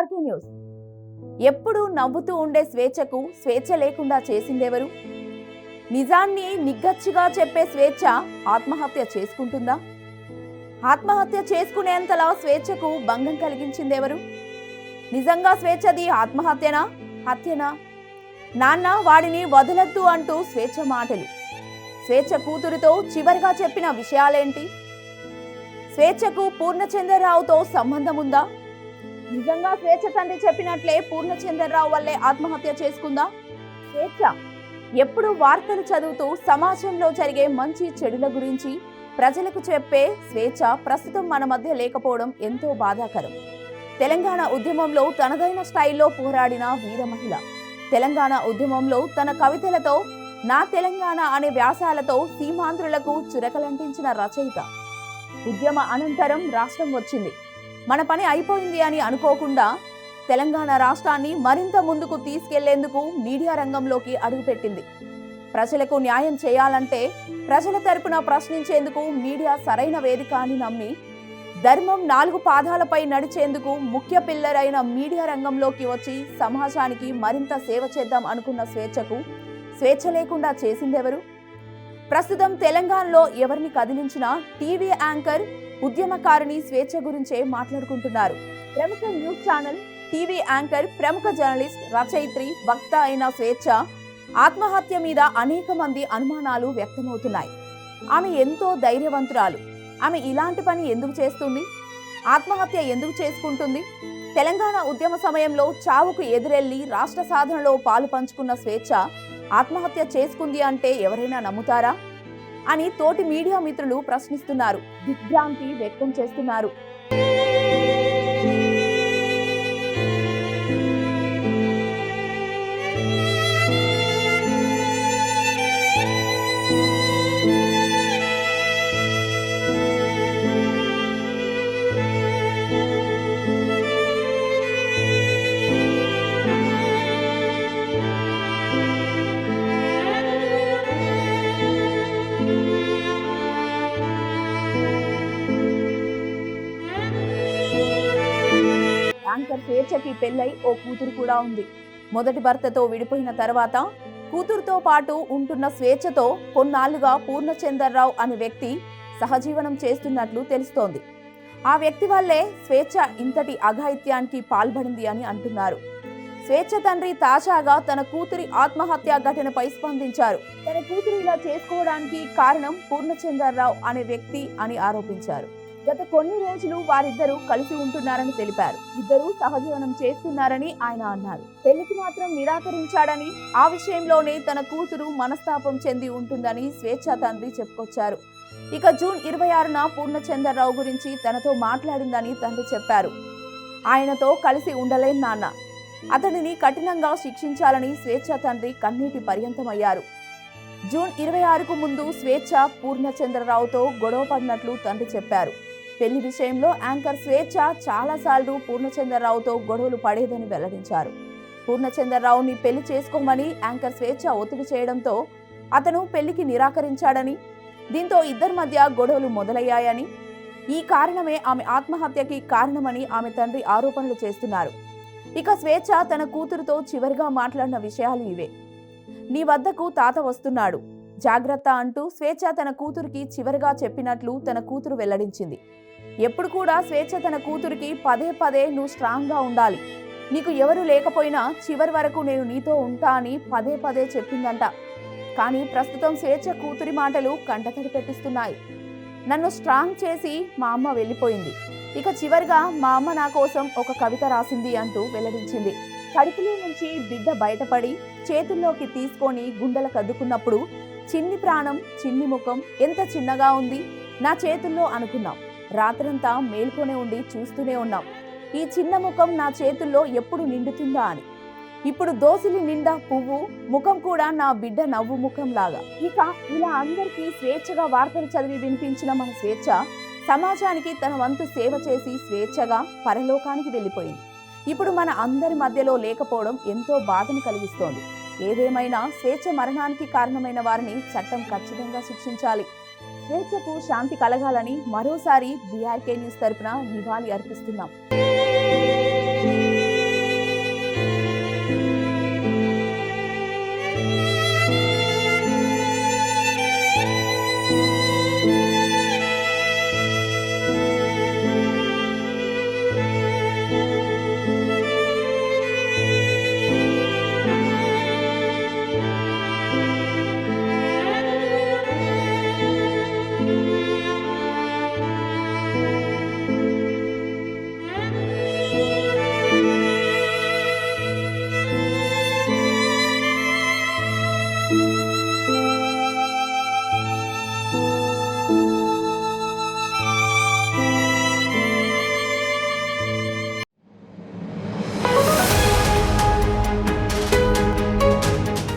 BRK news. ఎప్పుడు నవ్వుతూ ఉండే స్వేచ్ఛకు స్వేచ్ఛ లేకుండా చేసిందెవరు? నిజాన్ని నిగ్గచ్చిగా చెప్పే స్వేచ్ఛ ఆత్మహత్య చేసుకుంటుందా? ఆత్మహత్య చేసుకునేంతలా స్వేచ్ఛకు భంగం కలిగించిందెవరు? నిజంగా స్వేచ్ఛది ఆత్మహత్యనా, హత్యనా? నాన్న వాడిని వదలొద్దు అంటూ స్వేచ్ఛ మాటలు. స్వేచ్ఛ కూతురుతో చివరిగా చెప్పిన విషయాలేంటి? స్వేచ్ఛకు పూర్ణచంద్రరావుతో సంబంధం ఉందా? నిజంగా స్వేచ్ఛ తండ్రి చెప్పినట్లే పూర్ణచంద్రరావు వల్లే ఆత్మహత్య చేసుకుందా? స్వేచ్ఛ ఎప్పుడు వార్తలు చదువుతూ సమాజంలో జరిగే మంచి చెడుల గురించి ప్రజలకు చెప్పే స్వేచ్ఛ ప్రస్తుతం మన మధ్య లేకపోవడం ఎంతో బాధాకరం. తెలంగాణ ఉద్యమంలో తనదైన స్టైల్లో పోరాడిన వీర మహిళ, తెలంగాణ ఉద్యమంలో తన కవితలతో, నా తెలంగాణ అనే వ్యాసాలతో సీమాంధ్రులకు చురకలంటించిన రచయిత. ఉద్యమ అనంతరం రాష్ట్రం వచ్చింది, మన పని అయిపోయింది అని అనుకోకుండా తెలంగాణ రాష్ట్రాన్ని మరింత ముందుకు తీసుకెళ్లేందుకు మీడియా రంగంలోకి అడుగుపెట్టింది. ప్రజలకు న్యాయం చేయాలంటే ప్రజల తరపున ప్రశ్నించేందుకు మీడియా సరైన వేదిక అని నమ్మి ధర్మం 4 పాదాలపై నడిచేందుకు ముఖ్య పిల్లర్ అయిన మీడియా రంగంలోకి వచ్చి సమాజానికి మరింత సేవ చేద్దాం అనుకున్న స్వేచ్ఛకు స్వేచ్ఛ లేకుండా చేసిందెవరు? ప్రస్తుతం తెలంగాణలో ఎవరిని కదిలించినా టీవీ యాంకర్, ఉద్యమకారిణి స్వేచ్ఛ గురించే మాట్లాడుకుంటున్నారు. ప్రముఖ న్యూస్ ఛానల్ టీవీ యాంకర్, ప్రముఖ జర్నలిస్ట్, రచయిత్రి, వక్త అయిన స్వేచ్ఛ ఆత్మహత్య మీద అనేక మంది అనుమానాలు వ్యక్తమవుతున్నాయి. ఆమె ఎంతో ధైర్యవంతురాలు. ఆమె ఇలాంటి పని ఎందుకు చేస్తుంది? ఆత్మహత్య ఎందుకు చేసుకుంటుంది? తెలంగాణ ఉద్యమ సమయంలో చావుకు ఎదురెళ్లి రాష్ట్ర సాధనలో పాలు పంచుకున్న స్వేచ్ఛ ఆత్మహత్య చేసుకుంది అంటే ఎవరైనా నమ్ముతారా అని తోటి మీడియా మిత్రులు ప్రశ్నిస్తున్నారు, దిగ్భ్రాంతి వ్యక్తం చేస్తున్నారు. యాంకర్ స్వేచ్ఛకి పెళ్ళై ఓ కూతురు కూడా ఉంది. మొదటి భర్తతో విడిపోయిన తర్వాత కూతురుతో పాటు ఉంటున్న స్వేచ్ఛతో కొన్నాళ్లుగా పూర్ణచంద్రరావు అనే వ్యక్తి సహజీవనం చేస్తున్నట్లు తెలుస్తోంది. ఆ వ్యక్తి వల్లే స్వేచ్ఛ ఇంతటి అఘాయిత్యానికి పాల్పడింది అని అంటున్నారు. స్వేచ్ఛ తండ్రి తాజాగా తన కూతురి ఆత్మహత్య ఘటనపై స్పందించారు. తన కూతురు ఇలా చేసుకోవడానికి కారణం పూర్ణచంద్రరావు అనే వ్యక్తి అని ఆరోపించారు. గత కొన్ని రోజులు వారిద్దరూ కలిసి ఉంటున్నారని తెలిపారు. ఇద్దరూ సహజీవనం చేస్తున్నారని ఆయన అన్నారు. పెళ్లికి మాత్రం నిరాకరించాడని, ఆ విషయంలోనే తన కూతురు మనస్తాపం చెంది ఉంటుందని స్వేచ్ఛ తండ్రి చెప్పుకొచ్చారు. ఇక జూన్ 26న పూర్ణచంద్రరావు గురించి తనతో మాట్లాడిందని తండ్రి చెప్పారు. ఆయనతో కలిసి ఉండలేని నాన్న, అతడిని కఠినంగా శిక్షించాలని స్వేచ్ఛ తండ్రి కన్నీటి పర్యంతమయ్యారు. జూన్ 26కు ముందు స్వేచ్ఛ పూర్ణచంద్రరావుతో గొడవ పడినట్లు తండ్రి చెప్పారు. పెళ్లి విషయంలో యాంకర్ స్వేచ్ఛ చాలాసార్లు పూర్ణచంద్రరావుతో గొడవలు పడేదని వెల్లడించారు. పూర్ణచంద్రరావుని పెళ్లి చేసుకోమని యాంకర్ స్వేచ్ఛ ఒత్తిడి చేయడంతో అతను పెళ్లికి నిరాకరించాడని, దీంతో ఇద్దరి మధ్య గొడవలు మొదలయ్యాయని, ఈ కారణమే ఆమె ఆత్మహత్యకి కారణమని ఆమె తండ్రి ఆరోపణలు చేస్తున్నారు. ఇక స్వేచ్ఛ తన కూతురుతో చివరిగా మాట్లాడిన విషయాలు ఇవే. నీ వద్దకు తాత వస్తున్నాడు, జాగ్రత్త అంటూ స్వేచ్ఛ తన కూతురికి చివరిగా చెప్పినట్లు తన కూతురు వెల్లడించింది. ఎప్పుడు కూడా స్వేచ్ఛ తన కూతురికి పదే పదే నువ్వు స్ట్రాంగ్గా ఉండాలి, నీకు ఎవరు లేకపోయినా చివరి వరకు నేను నీతో ఉంటా అని పదే పదే చెప్పిందంట. కానీ ప్రస్తుతం స్వేచ్ఛ కూతురి మాటలు కంటతడి పెట్టిస్తున్నాయి. నన్ను స్ట్రాంగ్ చేసి మా అమ్మ వెళ్ళిపోయింది, ఇక చివరిగా మా అమ్మ నా కోసం ఒక కవిత రాసింది అంటూ వెల్లడించింది. కడుపులో నుంచి బిడ్డ బయటపడి చేతుల్లోకి తీసుకొని గుండెలకు అద్దుకున్నప్పుడు చిన్ని ప్రాణం, చిన్ని ముఖం ఎంత చిన్నగా ఉంది నా చేతుల్లో అనుకున్నాం. రాత్రంతా మేల్కొనే ఉండి చూస్తూనే ఉన్నాం, ఈ చిన్న ముఖం నా చేతుల్లో ఎప్పుడు నిండుతుందా అని. ఇప్పుడు దోసిలి నిండా పువ్వు, ముఖం కూడా నా బిడ్డ నవ్వు ముఖం లాగా. ఇక ఇలా అందరికీ స్వేచ్ఛగా వార్తలు చదివి వినిపించిన మన స్వేచ్ఛ సమాజానికి తన వంతు సేవ చేసి స్వేచ్ఛగా పరలోకానికి వెళ్ళిపోయింది. ఇప్పుడు మన అందరి మధ్యలో లేకపోవడం ఎంతో బాధను కలిగిస్తోంది. ఏదేమైనా స్వేచ్ఛ మరణానికి కారణమైన వారిని చట్టం ఖచ్చితంగా శిక్షించాలి. స్వేచ్ఛకు శాంతి కలగాలని మరోసారి బీఆర్కే న్యూస్ తరపున నివాళి అర్పిస్తున్నాం.